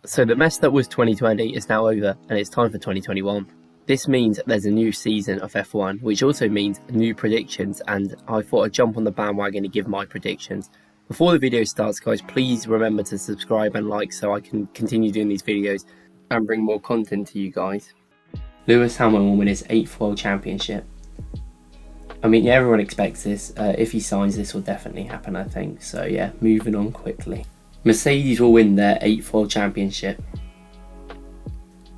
So the mess that was 2020 is now over and it's time for 2021. This means there's a new season of F1, which also means new predictions, and I thought I'd jump on the bandwagon and give my predictions. Before the video starts, guys, please remember to subscribe and like so I can continue doing these videos and bring more content to you guys. Lewis Hamilton will win his 8th World Championship. I mean, yeah, everyone expects this. If he signs, this will definitely happen, I think. So yeah, moving on quickly. Mercedes will win their 8th World Championship.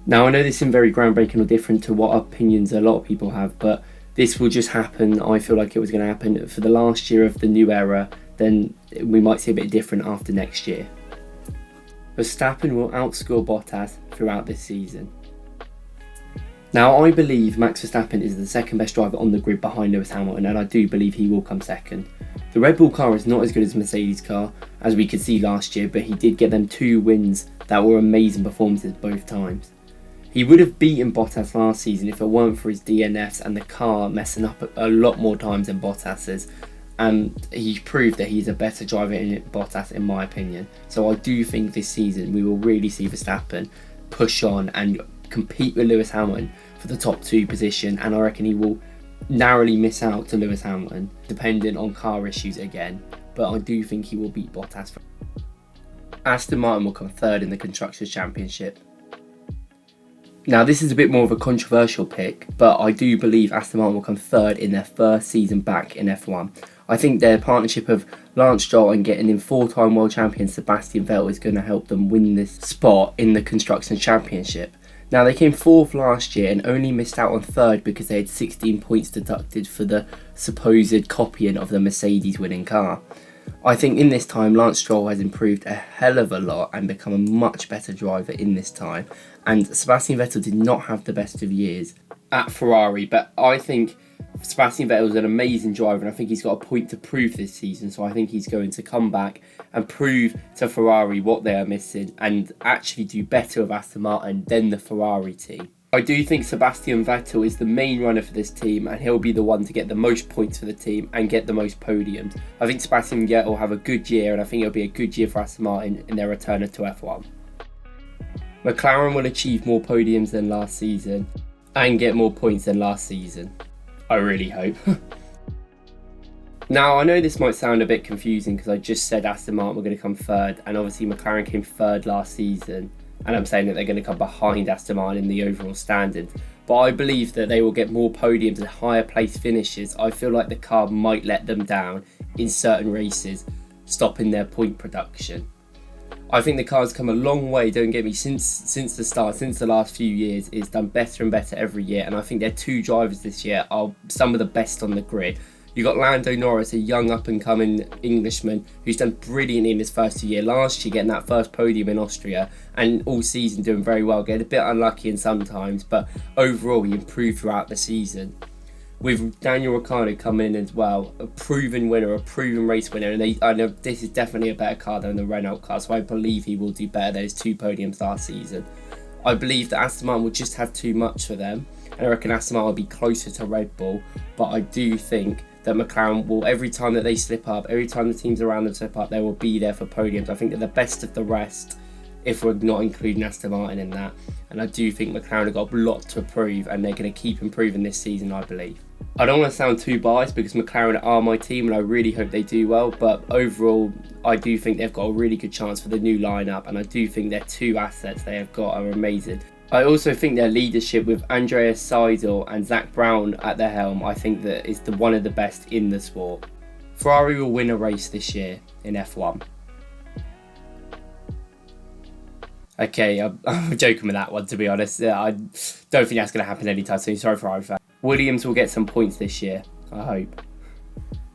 Now, I know this isn't very groundbreaking or different to what opinions a lot of people have, but this will just happen. I feel like it was going to happen for the last year of the new era. Then we might see a bit different after next year. Verstappen will outscore Bottas throughout this season. Now, I believe Max Verstappen is the second best driver on the grid behind Lewis Hamilton, and I do believe he will come second. The Red Bull car is not as good as Mercedes car, as we could see last year, but he did get them 2 wins that were amazing performances both times. He would have beaten Bottas last season if it weren't for his DNFs and the car messing up a lot more times than Bottas's. And he proved that he's a better driver than Bottas, in my opinion. So I do think this season we will really see Verstappen push on and compete with Lewis Hamilton for the top 2 position, and I reckon he will narrowly miss out to Lewis Hamilton, depending on car issues again. But I do think he will beat Bottas. Aston Martin will come 3rd in the Constructors' Championship. Now, this is a bit more of a controversial pick, but I do believe Aston Martin will come 3rd in their first season back in F1. I think their partnership of Lance Stroll and getting in 4-time world champion Sebastian Vettel is going to help them win this spot in the Constructors' Championship. Now, they came 4th last year and only missed out on 3rd because they had 16 points deducted for the supposed copying of the Mercedes winning car. I think in this time, Lance Stroll has improved a hell of a lot and become a much better driver in this time. And Sebastian Vettel did not have the best of years at Ferrari, but I think Sebastian Vettel is an amazing driver, and I think he's got a point to prove this season. So I think he's going to come back and prove to Ferrari what they are missing and actually do better with Aston Martin than the Ferrari team. I do think Sebastian Vettel is the main runner for this team, and he'll be the one to get the most points for the team and get the most podiums. I think Sebastian Vettel will have a good year, and I think it'll be a good year for Aston Martin in their return to F1. McLaren will achieve more podiums than last season and get more points than last season. I really hope. Now, I know this might sound a bit confusing because I just said Aston Martin were going to come 3rd, and obviously McLaren came 3rd last season. And I'm saying that they're going to come behind Aston Martin in the overall standings. But I believe that they will get more podiums and higher place finishes. I feel like the car might let them down in certain races, stopping their point production. I think the car's come a long way, don't get me, since the start, since the last few years. It's done better and better every year. And I think their 2 drivers this year are some of the best on the grid. You've got Lando Norris, a young up-and-coming Englishman who's done brilliantly in his first year. Last year, getting that first podium in Austria, and all season doing very well. Getting a bit unlucky in sometimes, but overall he improved throughout the season. With Daniel Ricciardo coming in as well, a proven winner, a proven race winner, and I know this is definitely a better car than the Renault car, so I believe he will do better than his 2 podiums last season. I believe that Aston Martin will just have too much for them, and I reckon Aston Martin will be closer to Red Bull, but I do think that McLaren will, every time that they slip up, every time the teams around them slip up, they will be there for podiums. I think they're the best of the rest, if we're not including Aston Martin in that. And I do think McLaren have got a lot to prove, and they're going to keep improving this season, I believe. I don't want to sound too biased because McLaren are my team and I really hope they do well, but overall I do think they've got a really good chance for the new lineup, and I do think their 2 assets they have got are amazing. I also think their leadership with Andreas Seidel and Zach Brown at the helm, I think that is one of the best in the sport. Ferrari will win a race this year in F1. Okay, I'm joking with that one, to be honest. I don't think that's going to happen anytime soon. Sorry, Ferrari fan. Williams will get some points this year, I hope.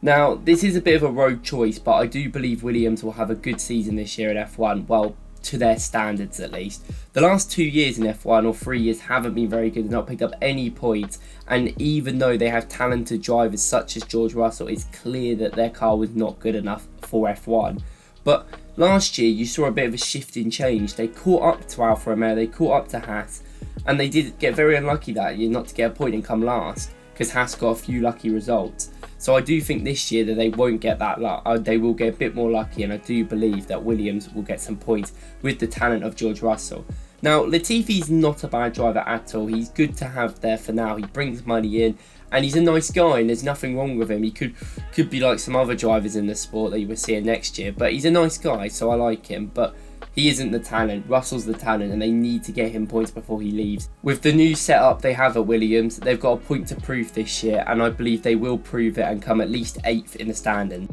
Now, this is a bit of a rogue choice, but I do believe Williams will have a good season this year in F1. Well, to their standards at least. The last 2 years in F1 or 3 years haven't been very good. They've not picked up any points, and even though they have talented drivers such as George Russell, it's clear that their car was not good enough for F1. But last year you saw a bit of a shift in change. They caught up to Alfa Romeo, they caught up to Haas, and they did get very unlucky that year not to get a point and come last, because Haas got a few lucky results. So I do think this year that they won't get that luck. They will get a bit more lucky, and I do believe that Williams will get some points with the talent of George Russell. Now, Latifi's not a bad driver at all. He's good to have there for now. He brings money in, and he's a nice guy, and there's nothing wrong with him. He could be like some other drivers in the sport that you will see next year, but he's a nice guy, so I like him. But he isn't the talent. Russell's the talent, and they need to get him points before he leaves. With the new setup they have at Williams, they've got a point to prove this year, and I believe they will prove it and come at least 8th in the standing.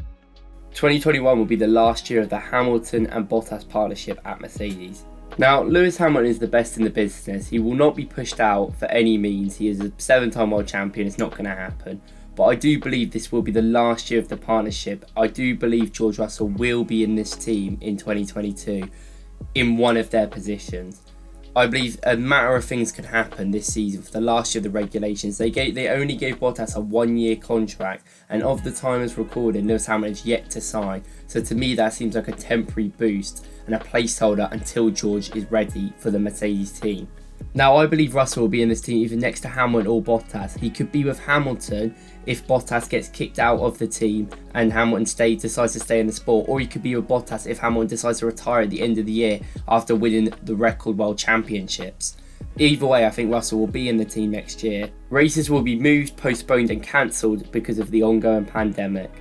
2021 will be the last year of the Hamilton and Bottas partnership at Mercedes. Now, Lewis Hamilton is the best in the business. He will not be pushed out for any means. He is a 7-time world champion. It's not going to happen. But I do believe this will be the last year of the partnership. I do believe George Russell will be in this team in 2022 in one of their positions. I believe a matter of things could happen this season for the last year of the regulations. They only gave Bottas a 1-year contract, and of the time as recorded, Lewis Hamilton is yet to sign. So to me, that seems like a temporary boost and a placeholder until George is ready for the Mercedes team. Now, I believe Russell will be in this team either next to Hamilton or Bottas. He could be with Hamilton if Bottas gets kicked out of the team and Hamilton decides to stay in the sport, or he could be with Bottas if Hamilton decides to retire at the end of the year after winning the record world championships. Either way, I think Russell will be in the team next year. Races will be moved, postponed and cancelled because of the ongoing pandemic.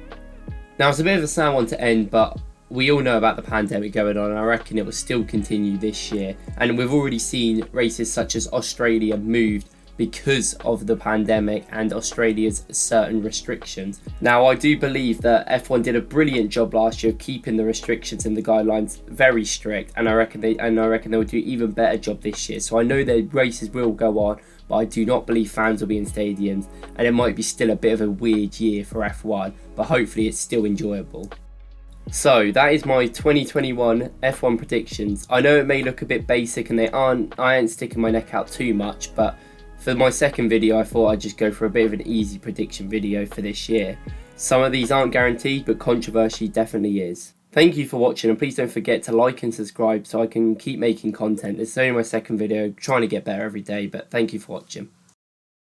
Now, it's a bit of a sad one to end, but we all know about the pandemic going on, and I reckon it will still continue this year. And we've already seen races such as Australia moved because of the pandemic and Australia's certain restrictions. Now, I do believe that F1 did a brilliant job last year of keeping the restrictions and the guidelines very strict, and I reckon they will do an even better job this year. So I know the races will go on, but I do not believe fans will be in stadiums, and it might be still a bit of a weird year for F1, but hopefully it's still enjoyable. So that is my 2021 F1 predictions. I know it may look a bit basic and I ain't sticking my neck out too much, but for my second video I thought I'd just go for a bit of an easy prediction video for this year. Some of these aren't guaranteed, but controversy definitely is. Thank you for watching, and please don't forget to like and subscribe so I can keep making content. This is only my second video, trying to get better every day, but thank you for watching.